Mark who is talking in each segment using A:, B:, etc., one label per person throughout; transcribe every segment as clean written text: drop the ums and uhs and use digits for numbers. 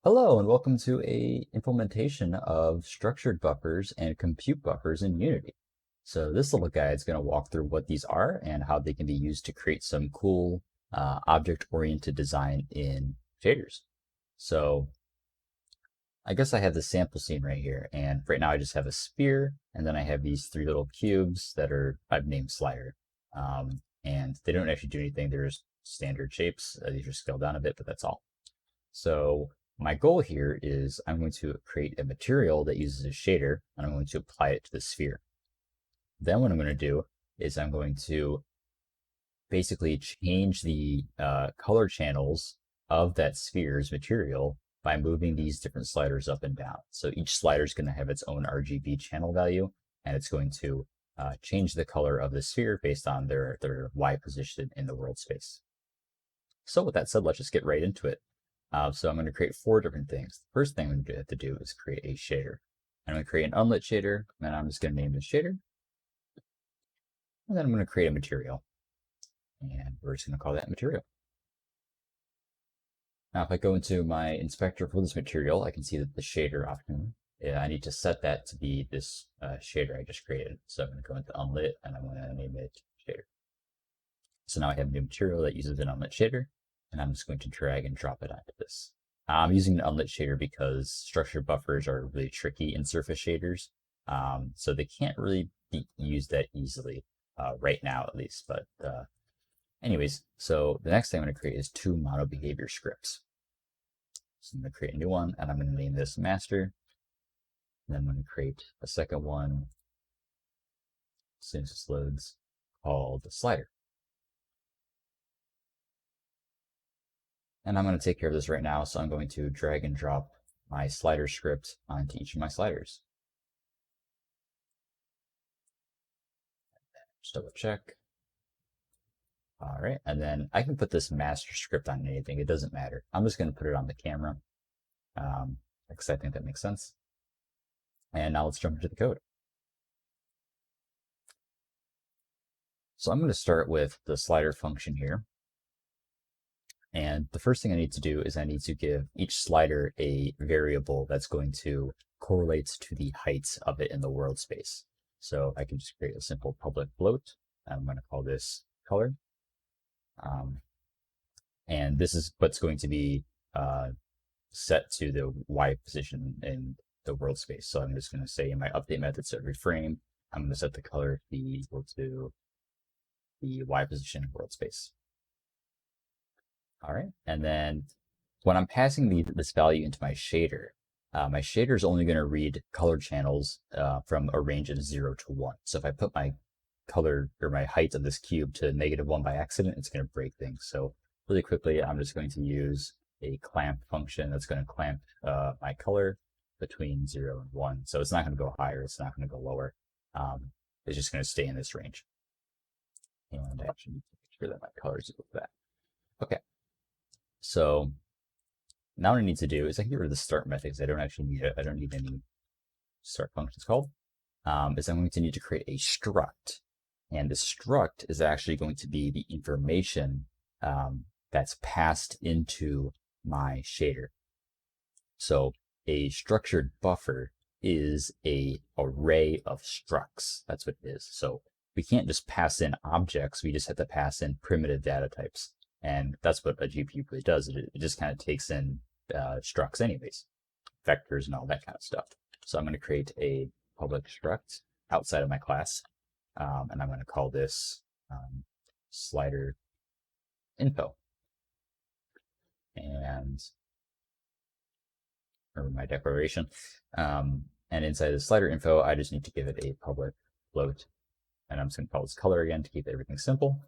A: Hello and welcome to a implementation of structured buffers and compute buffers in Unity. So this little guide is going to walk through what these are and how they can be used to create some cool object-oriented design in shaders. So I guess I have the sample scene right here, and right now I just have a sphere, and then I have these three little cubes that I've named slider. And they don't actually do anything, they're just standard shapes. These are scaled down a bit, but that's all. So my goal here is I'm going to create a material that uses a shader, and I'm going to apply it to the sphere. Then what I'm going to do is I'm going to basically change the color channels of that sphere's material by moving these different sliders up and down. So each slider is going to have its own RGB channel value, and it's going to change the color of the sphere based on their Y position in the world space. So with that said, let's just get right into it. So I'm going to create 4 different things. The first thing I'm going to have to do is create a shader. I'm going to create an unlit shader, and I'm just going to name the shader. And then I'm going to create a material. And we're just going to call that material. Now, if I go into my inspector for this material, I can see that the shader option, I need to set that to be this shader I just created. So I'm going to go into unlit, and I'm going to name it shader. So now I have a new material that uses an unlit shader, and I'm just going to drag and drop it onto this. I'm using an unlit shader because structured buffers are really tricky in surface shaders, so they can't really be used that easily right now, at least. But anyways, so the next thing I'm going to create is 2 mono behavior scripts. So I'm going to create a new one, and I'm going to name this master. And then I'm going to create a second one as soon as this loads, called the slider. And I'm going to take care of this right now, so I'm going to drag and drop my slider script onto each of my sliders. Just double check. All right, and then I can put this master script on anything. It doesn't matter. I'm just going to put it on the camera because I think that makes sense. And now let's jump into the code. So I'm going to start with the slider function here. And the first thing I need to do is I need to give each slider a variable that's going to correlate to the height of it in the world space. So I can just create a simple public float. I'm going to call this color. And this is what's going to be set to the Y position in the world space. So I'm just going to say in my update method, set every frame, I'm going to set the color to be equal to the Y position in world space. All right, and then when I'm passing this value into my shader is only going to read color channels from a range of 0 to 1. So if I put my color or my height of this cube to -1 by accident, it's going to break things. So really quickly, I'm just going to use a clamp function that's going to clamp my color between 0 and 1. So it's not going to go higher, it's not going to go lower. It's just going to stay in this range. And I actually need to make sure that my color is equal to that. Okay. So now what I need to do is I can get rid of the start method because I don't actually need it. I don't need any start functions called. Is I'm going to need to create a struct. And the struct is actually going to be the information that's passed into my shader. So a structured buffer is an array of structs. That's what it is. So we can't just pass in objects. We just have to pass in primitive data types. And that's what a GPU really does. It just kind of takes in structs anyways, vectors and all that kind of stuff. So I'm going to create a public struct outside of my class. And I'm going to call this slider info. And remember my declaration. And inside the slider info, I just need to give it a public float. And I'm just going to call this color again to keep everything simple.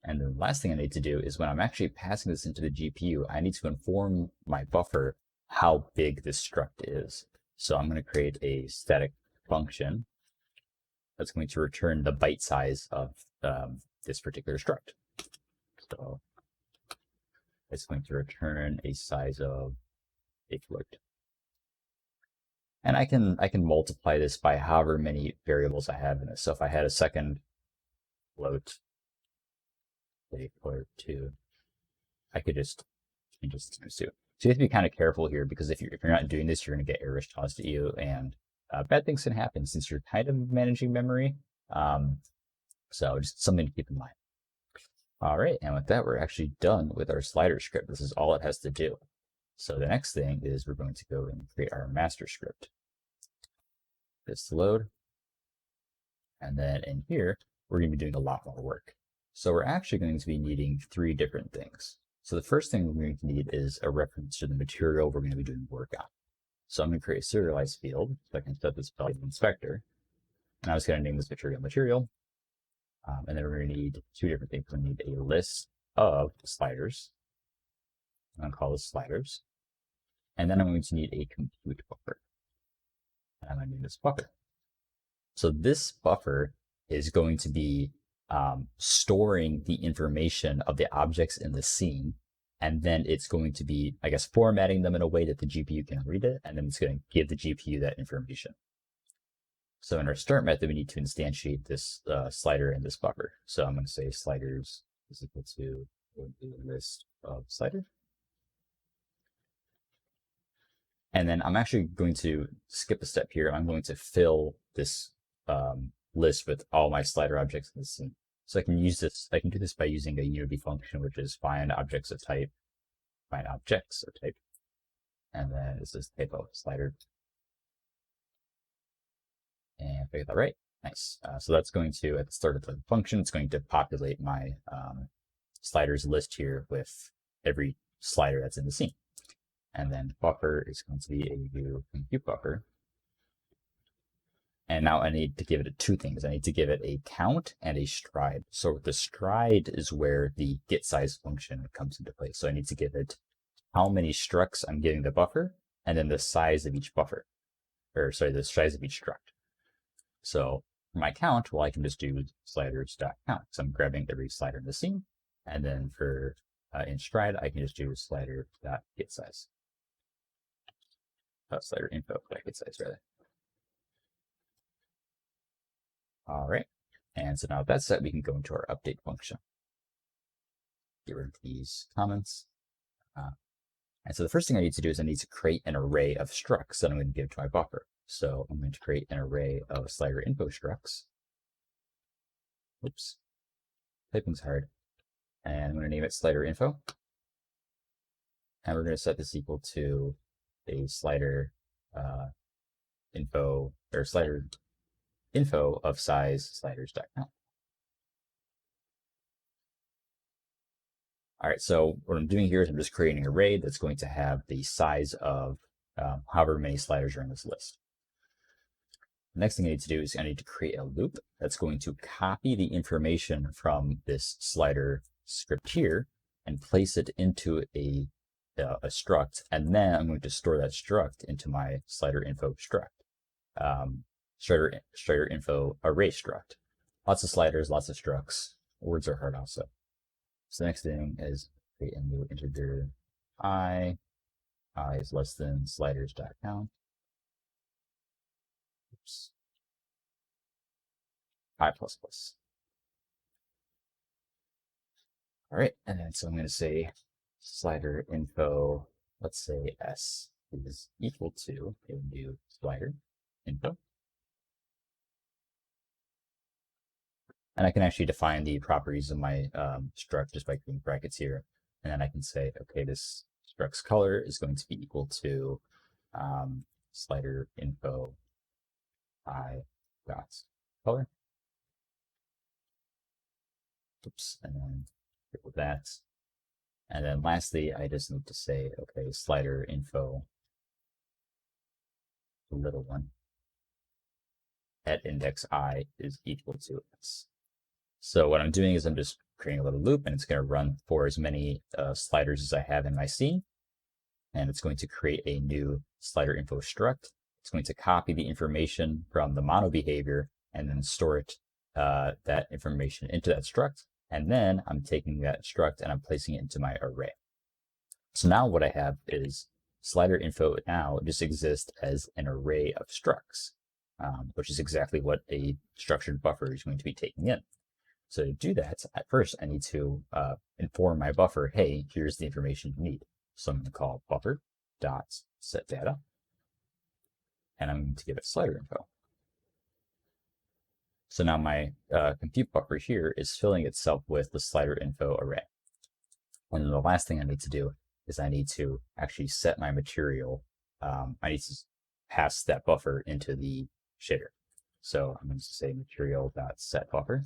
A: And the last thing I need to do is when I'm actually passing this into the GPU, I need to inform my buffer how big this struct is. So I'm going to create a static function that's going to return the byte size of this particular struct. So it's going to return a size of a float. And I can multiply this by however many variables I have in this. So if I had a second float, say float 2, I could just change this to So you have to be kind of careful here, because if you're not doing this, you're going to get errors tossed at you, and bad things can happen since you're kind of managing memory. So just something to keep in mind. All right, and with that, we're actually done with our slider script. This is all it has to do. So the next thing is we're going to go and create our master script. This to load. And then in here, we're going to be doing a lot more work. So we're actually going to be needing 3 different things. So the first thing we're going to need is a reference to the material we're going to be doing work on. So I'm going to create a serialized field, so I can set this value inspector. And I was going to name this material. And then we're going to need 2 different things. We're going to need a list of sliders. I'm going to call this sliders. And then I'm going to need a compute buffer. And I'm going to name this buffer. So this buffer is going to be storing the information of the objects in the scene. And then it's going to be, I guess, formatting them in a way that the GPU can read it. And then it's going to give the GPU that information. So in our start method, we need to instantiate this slider and this buffer. So I'm going to say sliders is equal to a list of sliders. And then I'm actually going to skip a step here. I'm going to fill this list with all my slider objects in the scene. So I can use this. I can do this by using a unity function, which is find objects of type, and then this is type of slider. And if I get that right, nice. So that's going to, at the start of the function, it's going to populate my sliders list here with every slider that's in the scene. And then buffer is going to be a new compute buffer. And now I need to give it 2 things. I need to give it a count and a stride. So the stride is where the get size function comes into play. So I need to give it how many structs I'm giving the buffer, and then the size of each buffer, or sorry, the size of each struct. So for my count, well, I can just do sliders.count. So I'm grabbing every slider in the scene. And then for in stride, I can just do slider.getSize. Slider info.getSize, rather. All right. And so now that's set, we can go into our update function. Get rid of these comments. And so the first thing I need to do is I need to create an array of structs that I'm going to give to my buffer. So I'm going to create an array of slider info structs. Oops, typing's hard. And I'm going to name it slider info. And we're going to set this equal to a slider info, or slider info of size sliders.count. All right, so what I'm doing here is I'm just creating an array that's going to have the size of however many sliders are in this list. The next thing I need to do is I need to create a loop that's going to copy the information from this slider script here and place it into a struct, and then I'm going to store that struct into my slider info struct, slider info array struct. Lots of sliders, lots of structs. Words are hard also. So the next thing is create a new integer I is less than sliders.count. Oops. I++. All right, and then so I'm going to say slider info, let's say S is equal to a new slider info. And I can actually define the properties of my struct just by creating brackets here. And then I can say, okay, this struct's color is going to be equal to slider info I dot color. Oops, and then with that. And then lastly, I just need to say, okay, slider info, the little one, at index I is equal to S. So what I'm doing is I'm just creating a little loop, and it's going to run for as many sliders as I have in my scene. And it's going to create a new slider info struct. It's going to copy the information from the mono behavior and then store it, that information into that struct. And then I'm taking that struct and I'm placing it into my array. So now what I have is slider info now just exists as an array of structs, which is exactly what a structured buffer is going to be taking in. So to do that, at first I need to inform my buffer, hey, here's the information you need. So I'm going to call buffer.setData, and I'm going to give it slider info. So now my compute buffer here is filling itself with the slider info array. And then the last thing I need to do is I need to actually set my material. I need to pass that buffer into the shader. So I'm going to say material.setBuffer.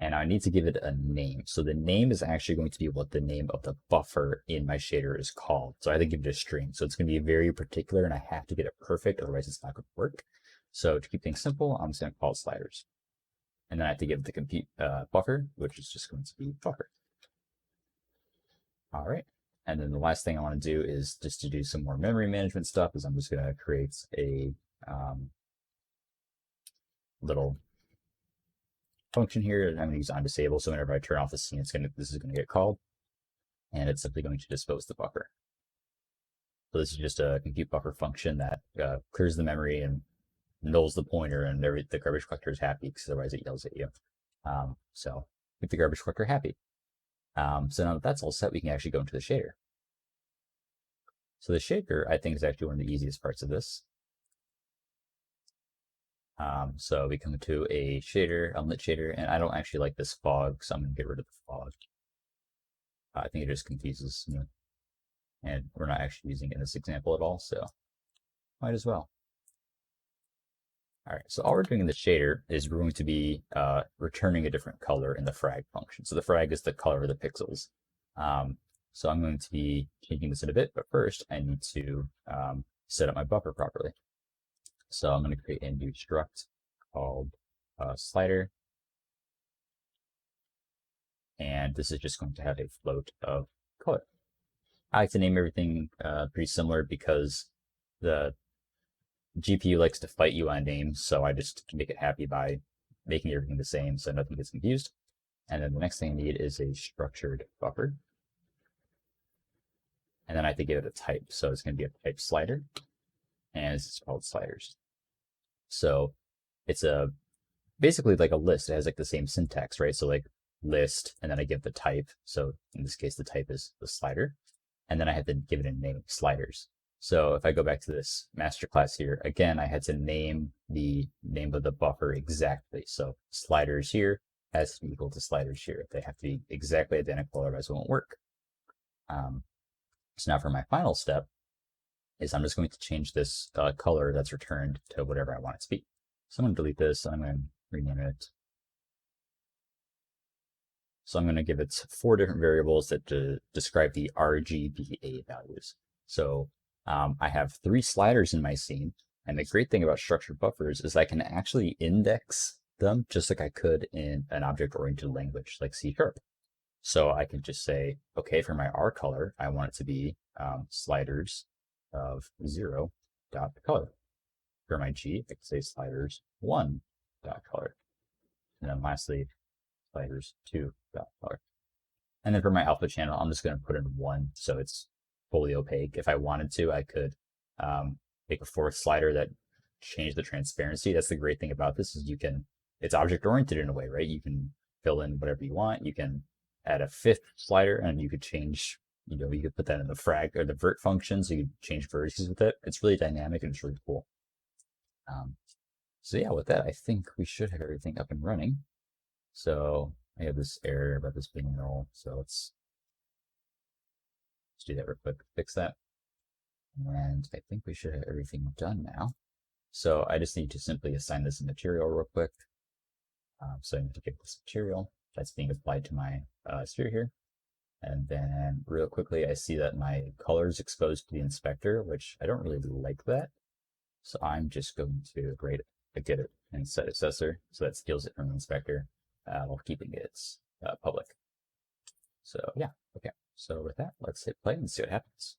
A: And I need to give it a name. So the name is actually going to be what the name of the buffer in my shader is called. So I have to give it a string. So it's going to be very particular, and I have to get it perfect, otherwise it's not going to work. So to keep things simple, I'm just going to call it sliders. And then I have to give the compute buffer, which is just going to be buffer. All right. And then the last thing I want to do is just to do some more memory management stuff, is I'm just going to create a little function here. I'm going to use onDisable, so whenever I turn off the scene, this is going to get called, and it's simply going to dispose the buffer. So this is just a compute buffer function that clears the memory and nulls the pointer, and the garbage collector is happy, because otherwise it yells at you. So keep the garbage collector happy. So now that that's all set, we can actually go into the shader. So the shader, I think, is actually one of the easiest parts of this. So we come to a shader, unlit shader, and I don't actually like this fog, so I'm going to get rid of the fog. I think it just confuses me, and we're not actually using it in this example at all, so might as well. All right, so all we're doing in the shader is we're going to be returning a different color in the frag function. So the frag is the color of the pixels. So I'm going to be changing this in a bit, but first I need to set up my buffer properly. So I'm going to create a new struct called slider. And this is just going to have a float of color. I like to name everything pretty similar because the GPU likes to fight you on names, so I just make it happy by making everything the same so nothing gets confused. And then the next thing I need is a structured buffer. And then I have to give it a type. So it's going to be a type slider, and this is called sliders. So it's basically like a list. It has like the same syntax, right? So like list, and then I give the type. So in this case, the type is the slider. And then I have to give it a name, sliders. So if I go back to this master class here, again, I had to name the name of the buffer exactly. So sliders here has to be equal to sliders here. They have to be exactly identical, otherwise it won't work. So now for my final step is I'm just going to change this color that's returned to whatever I want it to be. So I'm going to delete this, and I'm going to rename it. So I'm going to give it 4 different variables that describe the RGBA values. So I have 3 sliders in my scene, and the great thing about structured buffers is I can actually index them just like I could in an object-oriented language like C#. So I can just say, okay, for my R color, I want it to be sliders of 0 dot color. For my G, I can say sliders 1 dot color. And then lastly, sliders 2 dot color. And then for my alpha channel, I'm just going to put in 1, so it's fully opaque. If I wanted to, I could make a 4th slider that changed the transparency. That's the great thing about this, is it's object oriented in a way, right? You can fill in whatever you want. You can add a 5th slider, and you could change, you could put that in the frag or the vert function, so you could change vertices with it. It's really dynamic, and it's really cool. So yeah, with that, I think we should have everything up and running. So I have this error about this being null, so let's do that real quick, fix that. And I think we should have everything done now. So I just need to simply assign this a material real quick. So I need to get this material that's being applied to my sphere here. And then real quickly, I see that my color is exposed to the inspector, which I don't really like that. So I'm just going to create a get it and set assessor, so that steals it from the inspector while keeping it public. So yeah, okay. So with that, let's hit play and see what happens.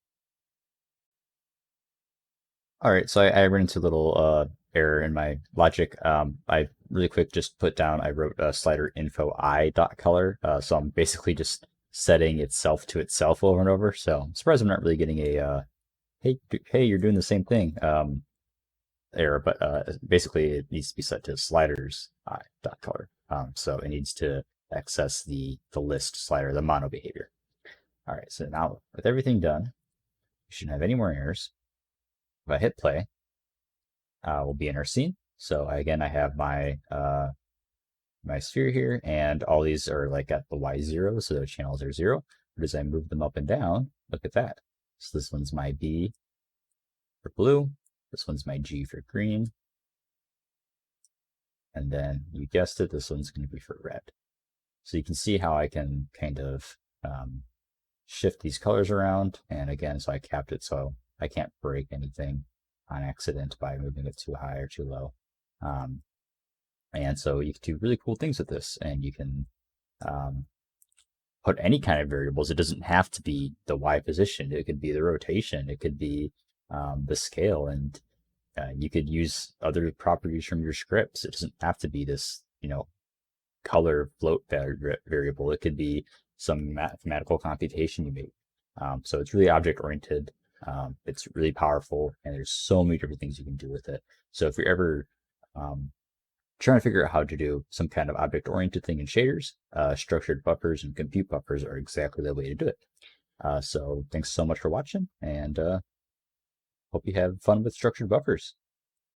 A: All right, so I ran into a little error in my logic. I really quick just put down, I wrote slider info I dot color. So I'm basically just setting itself to itself over and over. So I'm surprised I'm not really getting a, hey, you're doing the same thing error, but basically it needs to be set to sliders I dot color. So it needs to access the list slider, the mono behavior. All right, so now with everything done, we shouldn't have any more errors. If I hit play, we'll be in our scene. So again, I have my my sphere here, and all these are like at the Y0, so the channels are 0. But as I move them up and down, look at that. So this one's my B for blue, this one's my G for green, and then you guessed it, this one's going to be for red. So you can see how I can kind of shift these colors around, and again, so I capped it so I can't break anything on accident by moving it too high or too low. And so you can do really cool things with this, and you can put any kind of variables. It doesn't have to be the Y position. It could be the rotation. It could be the scale, and you could use other properties from your scripts. It doesn't have to be this, color float variable. It could be some mathematical computation you make. So it's really object oriented. It's really powerful, and there's so many different things you can do with it. So if you're ever trying to figure out how to do some kind of object-oriented thing in shaders, structured buffers and compute buffers are exactly the way to do it. So thanks so much for watching, and hope you have fun with structured buffers.